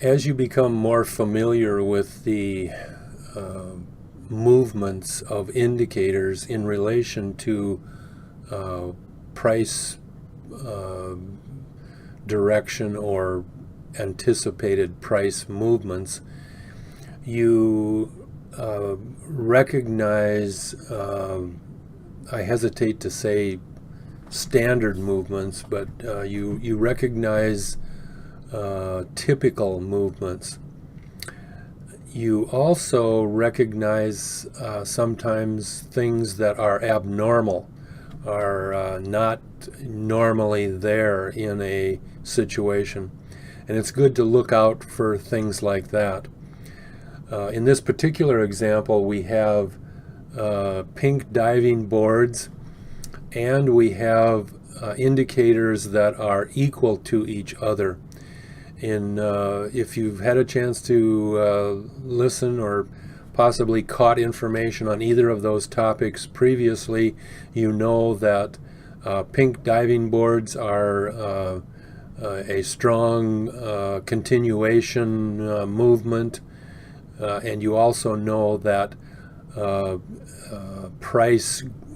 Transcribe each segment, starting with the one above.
As you become more familiar with the uh, movements of indicators in relation to uh, price uh, direction or anticipated price movements, you recognize, I hesitate to say standard movements, but you recognize typical movements. You also recognize sometimes things that are abnormal, are not normally there in a situation. And it's good to look out for things like that. In this particular example, we have pink diving boards, and we have indicators that are equal to each other. If you've had a chance to listen or possibly caught information on either of those topics previously, you know that pink diving boards are a strong continuation movement, and you also know that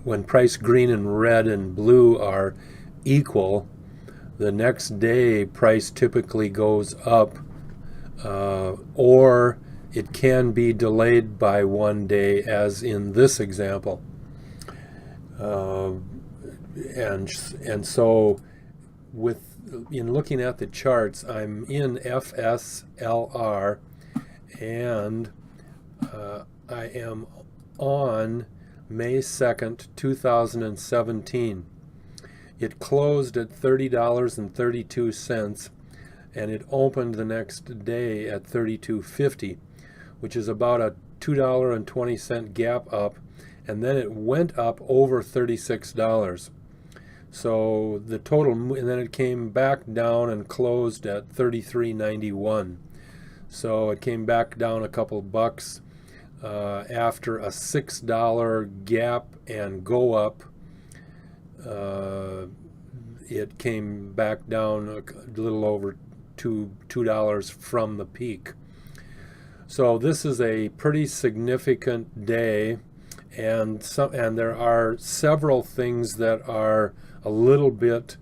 when price green and red and blue are equal, the next day price typically goes up, or it can be delayed by one day, as in this example. And so in looking at the charts, I'm in FSLR, and I am on May 2nd, 2017. It closed at $30.32, and it opened the next day at $32.50, which is about a $2.20 gap up, and then it went up over $36. So the total, and then it came back down and closed at $33.91. So it came back down a couple bucks after a $6 gap and go up. It came back down a little over $2 from the peak. So this is a pretty significant day, and there are several things that are a little bit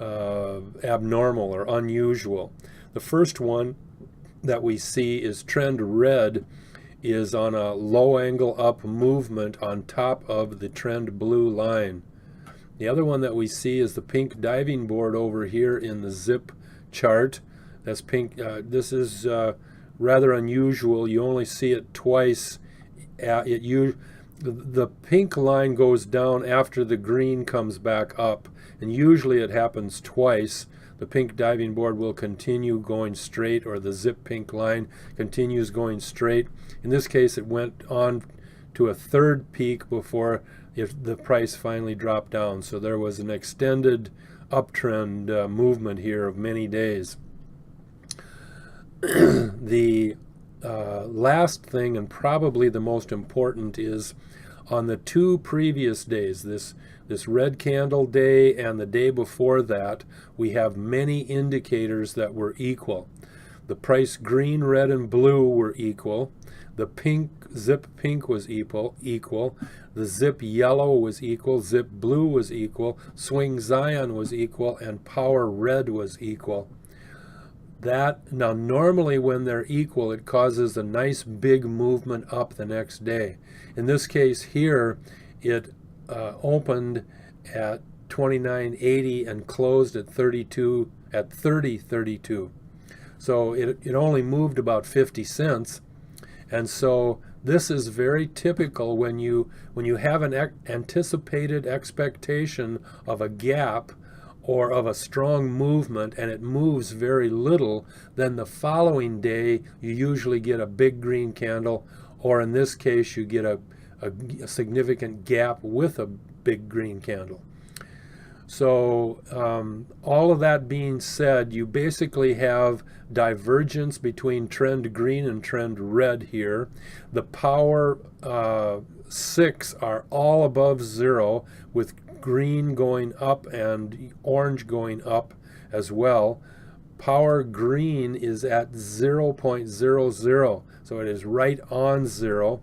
abnormal or unusual. The first one that we see is trend red is on a low angle up movement on top of the trend blue line. The other one that we see is the pink diving board over here in the zip chart. That's pink. This is rather unusual. You only see it twice. The pink line goes down after the green comes back up, and usually it happens twice. The pink diving board will continue going straight, or the zip pink line continues going straight. In this case, it went on to a third peak before the price finally dropped down. So there was an extended uptrend movement here of many days. The last thing, and probably the most important, is on the two previous days, this red candle day and the day before that, we have many indicators that were equal. The price green, red, and blue were equal. The zip pink was equal. The zip yellow was equal. Zip blue was equal. Swing Zion was equal, and power red was equal. Now normally when they're equal, it causes a nice big movement up the next day. In this case here, it opened at 29.80 and closed at 30.32. So it only moved about 50 cents. And so this is very typical when you have an anticipated expectation of a gap or of a strong movement, and it moves very little, then the following day you usually get a big green candle, or in this case you get a significant gap with a big green candle. So all of that being said, you basically have divergence between trend green and trend red here. The power 6 are all above zero, with green going up and orange going up as well. power green is at 0.00, so it is right on 0.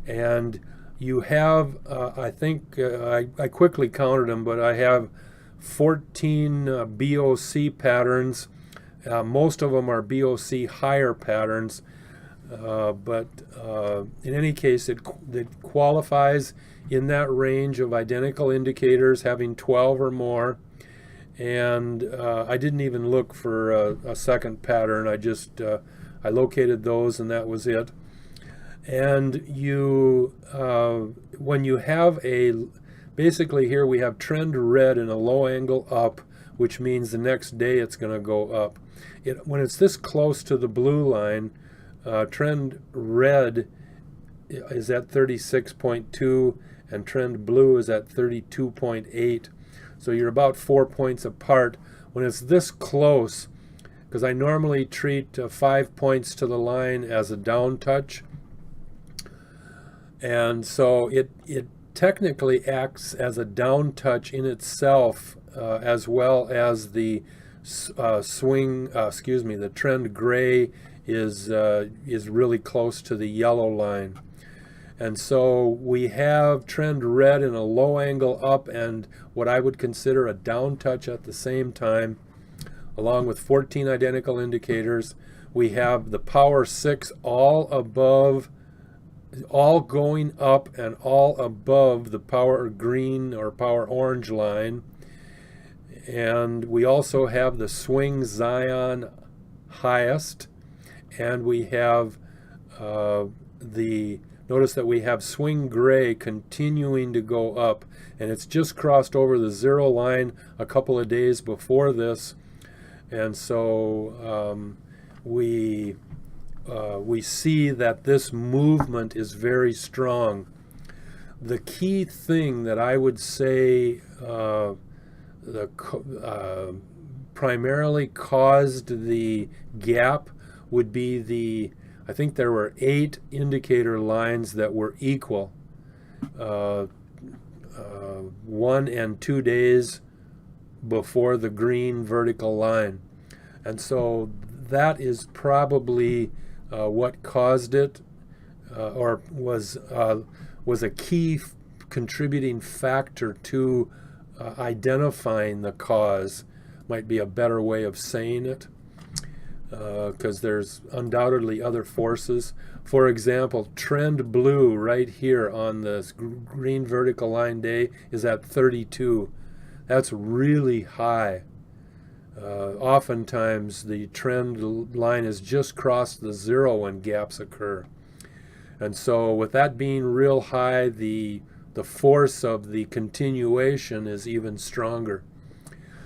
And you have, I think, I quickly counted them, but I have 14 BOC patterns. Most of them are BOC higher patterns, but in any case, it qualifies in that range of identical indicators having 12 or more. And I didn't even look for a second pattern. I just I located those, and that was it. And you, when you have basically here we have trend red in a low angle up, which means the next day it's going to go up. When it's this close to the blue line, trend red is at 36.2 and trend blue is at 32.8. So you're about 4 points apart. When it's this close, because I normally treat 5 points to the line as a down touch, and so it technically acts as a down touch in itself, as well as the the trend gray is really close to the yellow line. And so we have trend red in a low angle up and what I would consider a down touch at the same time, along with 14 identical indicators. We have the power 6 all above, all going up and all above the power green or power orange line. And we also have the swing Zion highest, and we have notice that we have swing gray continuing to go up, and it's just crossed over the 0 line a couple of days before this. And so we see that this movement is very strong. The key thing that I would say primarily caused the gap would be I think there were 8 indicator lines that were equal, 1 and 2 days before the green vertical line. And so that is probably what caused it, or was a key contributing factor to identifying the cause, might be a better way of saying it, because there's undoubtedly other forces. For example, trend blue right here on this green vertical line day is at 32. That's really high. Oftentimes the trend line has just crossed the 0 when gaps occur. And so with that being real high, the force of the continuation is even stronger.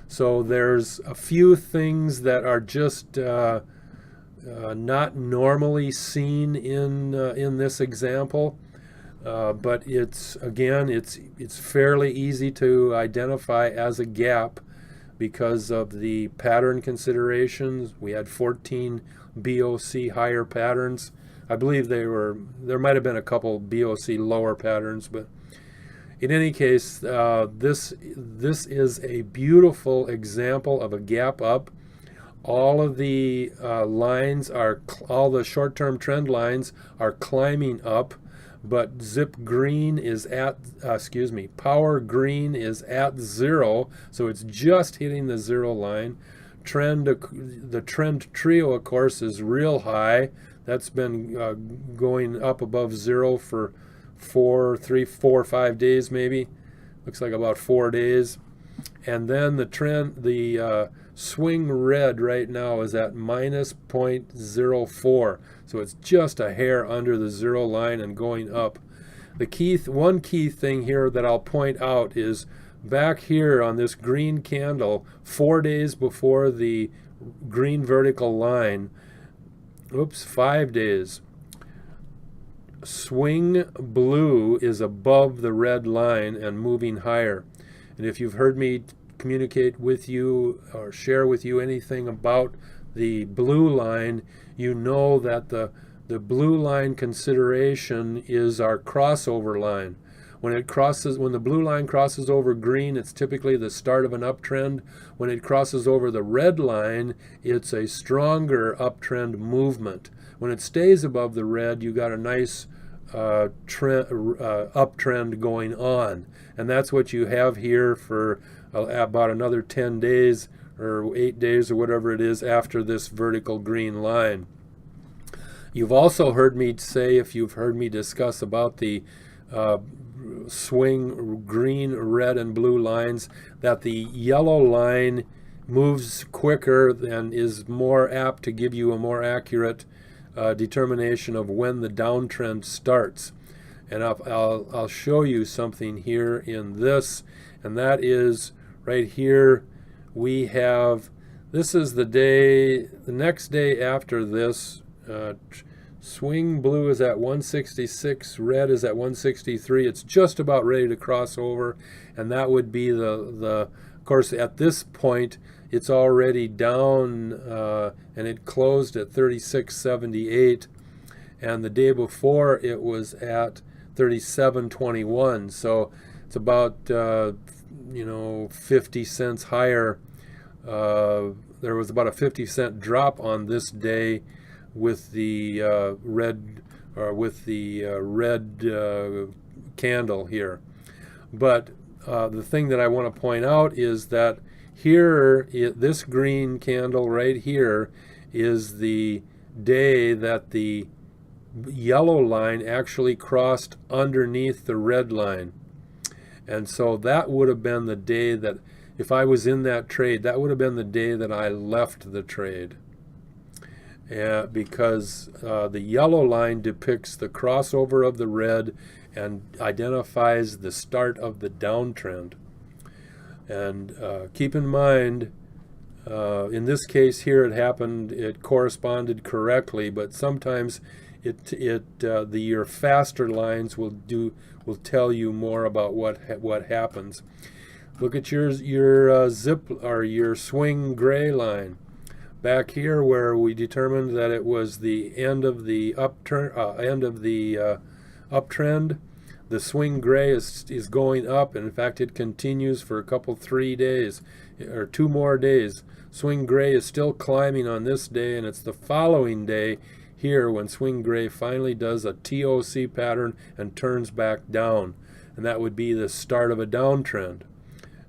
So there's a few things that are just not normally seen in this example, but it's fairly easy to identify as a gap because of the pattern considerations. We had 14 BOC higher patterns. I believe there might have been a couple BOC lower patterns, but in any case, this is a beautiful example of a gap up. All of the all the short-term trend lines are climbing up, but power green is at 0, so it's just hitting the 0 line. The trend trio, of course, is real high. That's been going up above 0 for 4 or 5 days maybe. Looks like about 4 days. And then the swing red right now is at minus 0.04. So it's just a hair under the 0 line and going up. One key thing here that I'll point out is back here on this green candle, 4 days before the green vertical line, 5 days, swing blue is above the red line and moving higher. And if you've heard me communicate with you or share with you anything about the blue line, you know that the blue line consideration is our crossover line. When the blue line crosses over green, it's typically the start of an uptrend. When it crosses over the red line, it's a stronger uptrend movement. When it stays above the red, you got a nice uptrend going on. And that's what you have here for about another 10 days or 8 days or whatever it is after this vertical green line. You've also heard me say, if you've heard me discuss about the swing green, red, and blue lines, that the yellow line moves quicker and is more apt to give you a more accurate determination of when the downtrend starts. And I'll show you something here in this, and that is right here. We have, this is the next day after this. Swing blue is at 166, red is at 163. It's just about ready to cross over, and that would be of course, at this point, it's already down, and it closed at 36.78, and the day before it was at 37.21. So it's about 50 cents higher. There was about a 50-cent drop on this day with the red candle here. But the thing that I want to point out is that here, this green candle right here is the day that the yellow line actually crossed underneath the red line. And so that would have been the day that, if I was in that trade, that would have been the day that I left the trade. Because the yellow line depicts the crossover of the red and identifies the start of the downtrend. And keep in mind, in this case here, it corresponded correctly, but sometimes your faster lines will tell you more about what happens. Look at your zip or your swing gray line. Back here, where we determined that it was the end of the uptrend, the swing gray is going up, and in fact it continues for a couple 3 days or 2 more days. Swing gray is still climbing on this day, and it's the following day here when swing gray finally does a TOC pattern and turns back down, and that would be the start of a downtrend.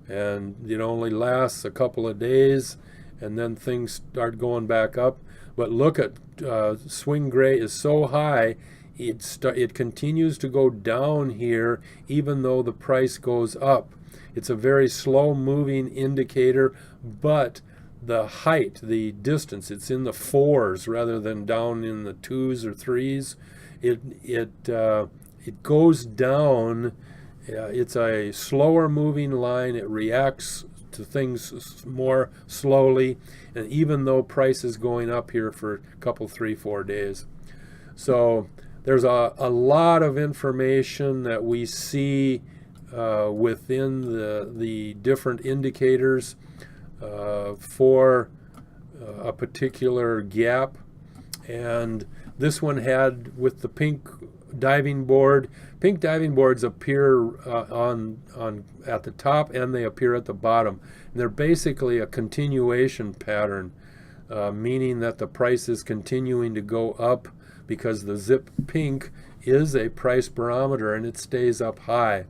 And it only lasts a couple of days, and then things start going back up. But look at swing gray is so high, it continues to go down here even though the price goes up. It's a very slow moving indicator, but the height, the distance, it's in the 4s rather than down in the 2s or 3s. It goes down. It's a slower moving line. It reacts to things more slowly, and even though price is going up here for a couple 3-4 days. So there's a lot of information that we see within the different indicators for a particular gap. And this one had, with the pink diving board. Pink diving boards appear at the top, and they appear at the bottom. And they're basically a continuation pattern, meaning that the price is continuing to go up because the zip pink is a price barometer and it stays up high.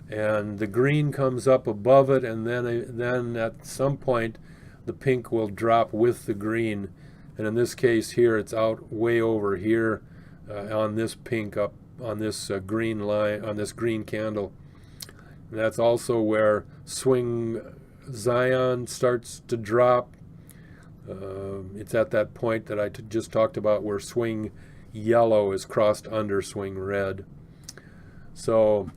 And the green comes up above it, and then at some point the pink will drop with the green. And in this case here, it's out way over here on this pink up on this green line, on this green candle. And that's also where swing Zion starts to drop. It's at that point that I just talked about where swing yellow is crossed under swing red. So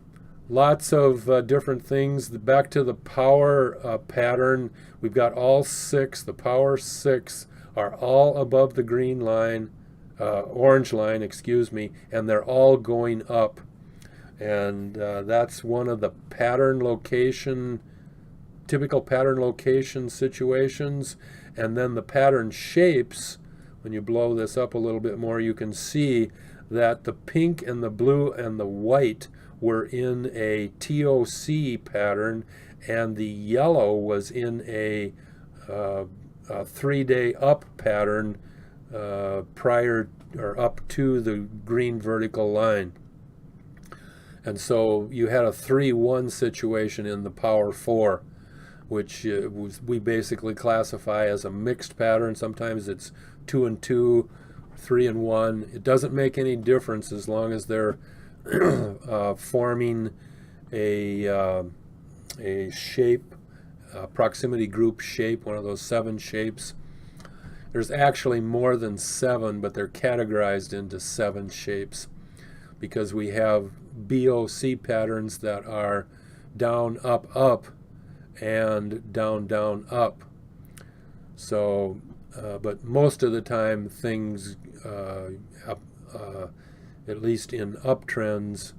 lots of different things. Back to the power pattern, we've got all 6. The power 6 are all above the green line, orange line, excuse me, and they're all going up. And that's one of the pattern location, typical pattern location situations. And then the pattern shapes, when you blow this up a little bit more, you can see that the pink and the blue and the white were in a TOC pattern, and the yellow was in a 3-day up pattern prior or up to the green vertical line. And so you had a 3-1 situation in the power 4, which we basically classify as a mixed pattern. Sometimes it's 2 and 2, 3 and 1. It doesn't make any difference as long as they're forming a shape, proximity group shape, one of those 7 shapes. There's actually more than 7, but they're categorized into 7 shapes because we have BOC patterns that are down, up, up, and down, down, up. So, but most of the time things, at least in uptrends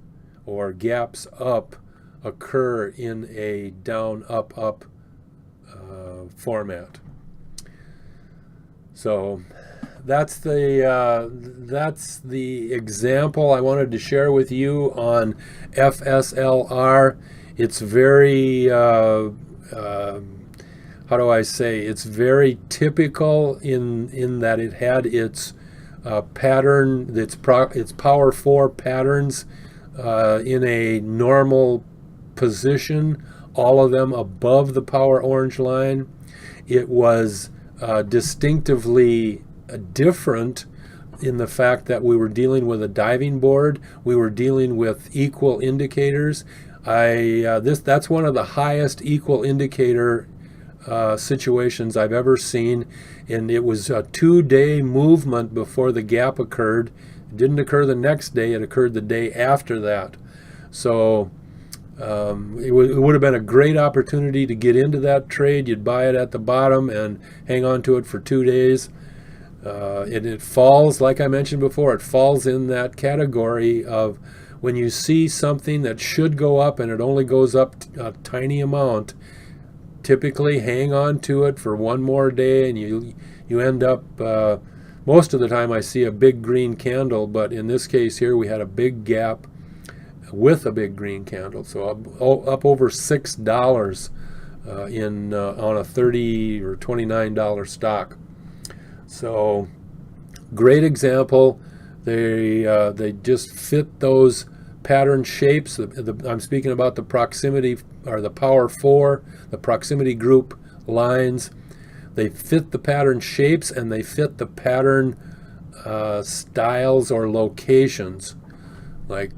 or gaps up, occur in a down, up, up format. So that's the example I wanted to share with you on FSLR. It's very how do I say? It's very typical in that it had its pattern, its power 4 patterns in a normal position, all of them above the power orange line. It was distinctively different in the fact that we were dealing with a diving board. We were dealing with equal indicators. That's one of the highest equal indicator situations I've ever seen, and it was a 2-day movement before the gap occurred. It didn't occur the next day, it occurred the day after that. So it would have been a great opportunity to get into that trade. You'd buy it at the bottom and hang on to it for 2 days. And it falls, like I mentioned before, it falls in that category of when you see something that should go up and it only goes up a tiny amount, typically hang on to it for one more day, and you end up, most of the time I see a big green candle, but in this case here we had a big gap with a big green candle, so up over $6 on a $30 or $29 stock. So great example. They just fit those pattern shapes. I'm speaking about the proximity or the power 4, the proximity group lines. They fit the pattern shapes and they fit the pattern styles or locations. Like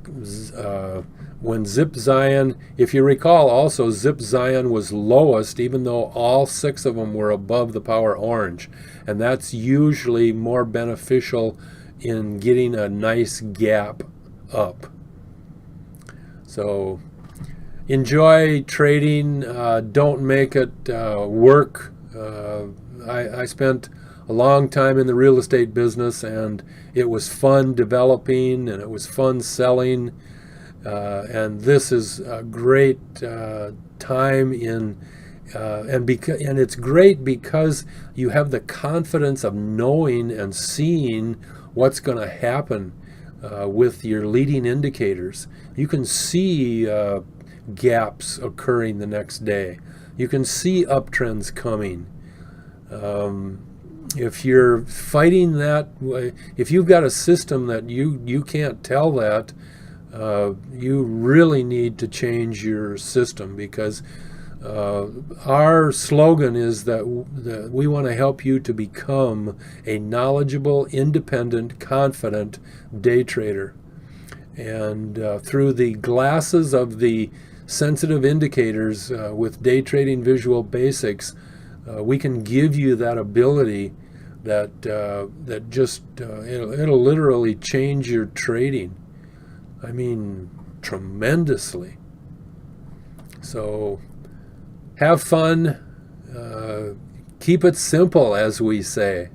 when Zip Zion, if you recall also, Zip Zion was lowest even though all 6 of them were above the power orange. And that's usually more beneficial in getting a nice gap up. So enjoy trading. Don't make it work. I spent a long time in the real estate business, and it was fun developing and it was fun selling. And this is a great time in, and it's great because you have the confidence of knowing and seeing what's going to happen with your leading indicators. You can see gaps occurring the next day. You can see uptrends coming. If you're fighting that way, if you've got a system that you can't tell that, you really need to change your system, because our slogan is that we want to help you to become a knowledgeable, independent, confident day trader. And through the glasses of the sensitive indicators with Day Trading Visual Basics, we can give you that ability that just it'll literally change your trading. I mean, tremendously. So have fun, keep it simple, as we say.